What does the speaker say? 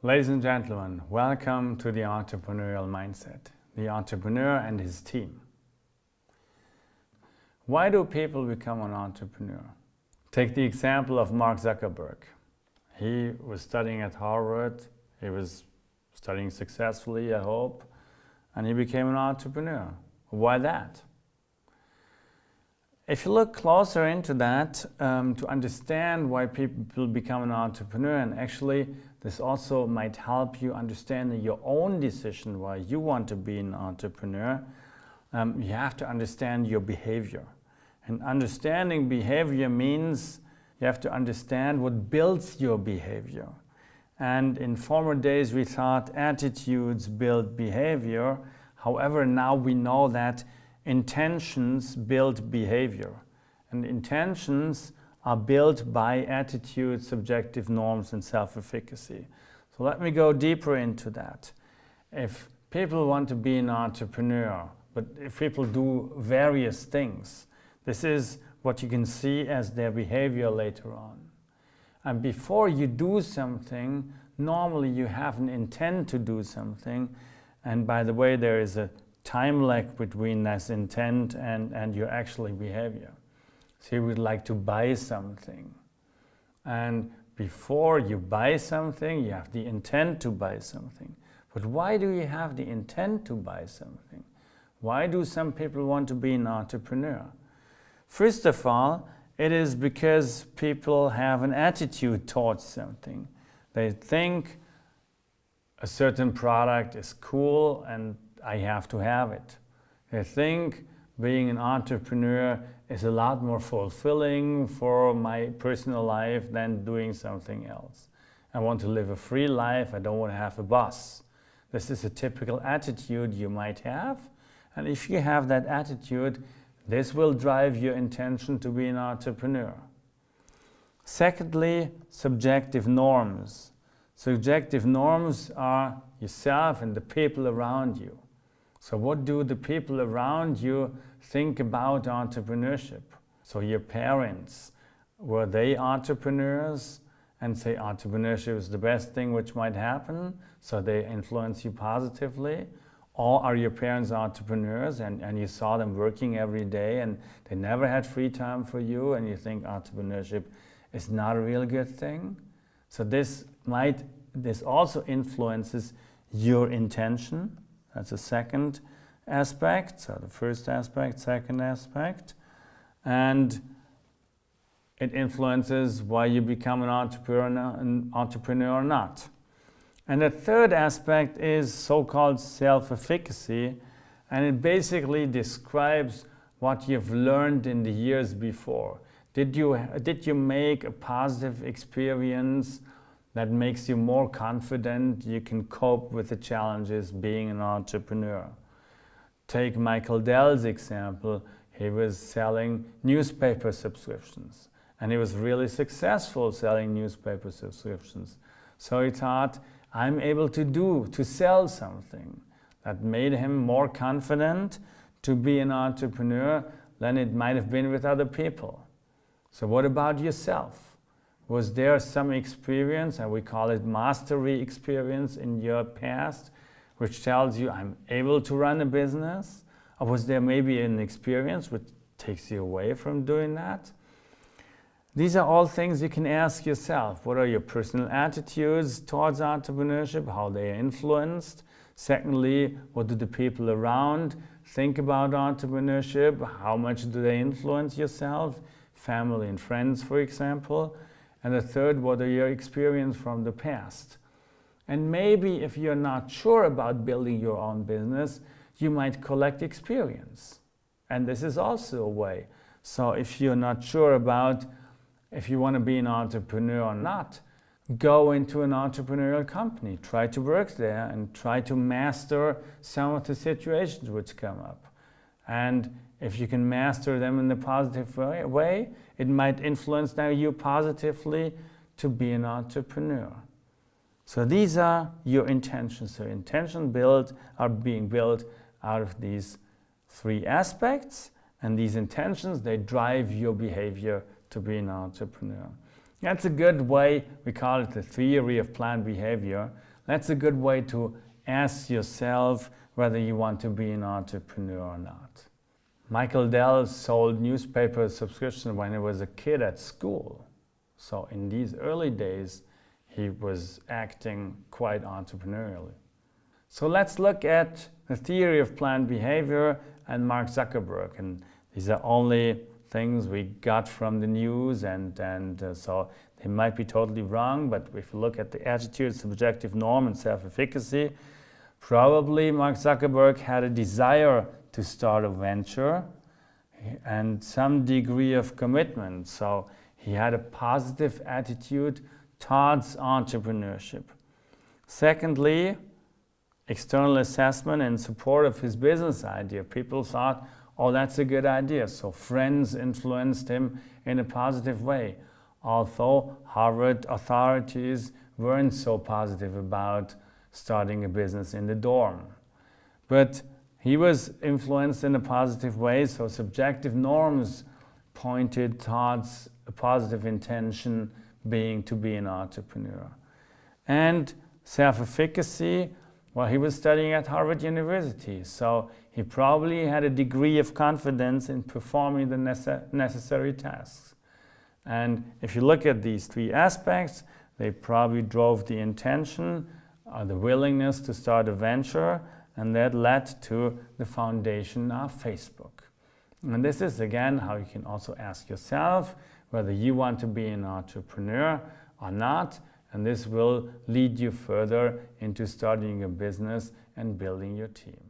Ladies and gentlemen, welcome to the Entrepreneurial Mindset, the entrepreneur and his team. Why do people become an entrepreneur? Take the example of Mark Zuckerberg. He was studying at Harvard, he was studying successfully, I hope, and he became an entrepreneur. Why that? If you look closer into that, to understand why people become an entrepreneur, and actually this also might help you understand your own decision why you want to be an entrepreneur, you have to understand your behavior. And understanding behavior means you have to understand what builds your behavior. And in former days we thought attitudes build behavior. However, now we know that intentions build behavior. And intentions are built by attitudes, subjective norms, and self-efficacy. So let me go deeper into that. If people want to be an entrepreneur, but if people do various things, this is what you can see as their behavior later on. And before you do something, normally you have an intent to do something. And by the way, there is a time lag between this intent and your actual behavior. So you would like to buy something. And before you buy something, you have the intent to buy something. But why do you have the intent to buy something? Why do some people want to be an entrepreneur? First of all, it is because people have an attitude towards something. They think a certain product is cool and I have to have it. They think being an entrepreneur is a lot more fulfilling for my personal life than doing something else. I want to live a free life, I don't want to have a boss. This is a typical attitude you might have, and if you have that attitude, this will drive your intention to be an entrepreneur. Secondly, subjective norms. Subjective norms are yourself and the people around you. So what do the people around you think about entrepreneurship? So your parents, were they entrepreneurs and say entrepreneurship is the best thing which might happen, so they influence you positively? Or are your parents entrepreneurs and you saw them working every day and they never had free time for you and you think entrepreneurship is not a real good thing? So this also influences your intention. That's the second aspect. So the first aspect, second aspect. And it influences why you become an entrepreneur or not. And the third aspect is so-called self-efficacy, and it basically describes what you've learned in the years before. Did you make a positive experience that makes you more confident you can cope with the challenges being an entrepreneur? Take Michael Dell's example. He was selling newspaper subscriptions, and he was really successful selling newspaper subscriptions. So he thought, I'm able to sell something. That made him more confident to be an entrepreneur than it might have been with other people. So what about yourself? Was there some experience, and we call it mastery experience, in your past, which tells you I'm able to run a business? Or was there maybe an experience which takes you away from doing that? These are all things you can ask yourself. What are your personal attitudes towards entrepreneurship? How they are influenced? Secondly, what do the people around think about entrepreneurship? How much do they influence yourself? Family and friends, for example. And the third, what are your experience from the past? And maybe if you're not sure about building your own business, you might collect experience. And this is also a way. So if you're not sure about if you want to be an entrepreneur or not, go into an entrepreneurial company. Try to work there and try to master some of the situations which come up. And if you can master them in a positive way, it might influence now you positively to be an entrepreneur. So these are your intentions. So intentions are being built out of these three aspects, and these intentions, they drive your behavior to be an entrepreneur. That's a good way, we call it the theory of planned behavior. that's a good way to ask yourself whether you want to be an entrepreneur or not. Michael Dell sold newspaper subscriptions when he was a kid at school. So in these early days, he was acting quite entrepreneurially. So let's look at the theory of planned behavior and Mark Zuckerberg. And these are only things we got from the news, and so they might be totally wrong, but if you look at the attitude, subjective norm, and self-efficacy, probably Mark Zuckerberg had a desire to start a venture and some degree of commitment. So he had a positive attitude towards entrepreneurship. Secondly, external assessment and support of his business idea. People thought, oh, that's a good idea. So friends influenced him in a positive way. Although Harvard authorities weren't so positive about starting a business in the dorm. But he was influenced in a positive way, so subjective norms pointed towards a positive intention being to be an entrepreneur. And self-efficacy, well, he was studying at Harvard University, so he probably had a degree of confidence in performing the necessary tasks. And if you look at these three aspects, they probably drove the intention, the willingness to start a venture, and that led to the foundation of Facebook. And this is again how you can also ask yourself whether you want to be an entrepreneur or not, and this will lead you further into starting a business and building your team.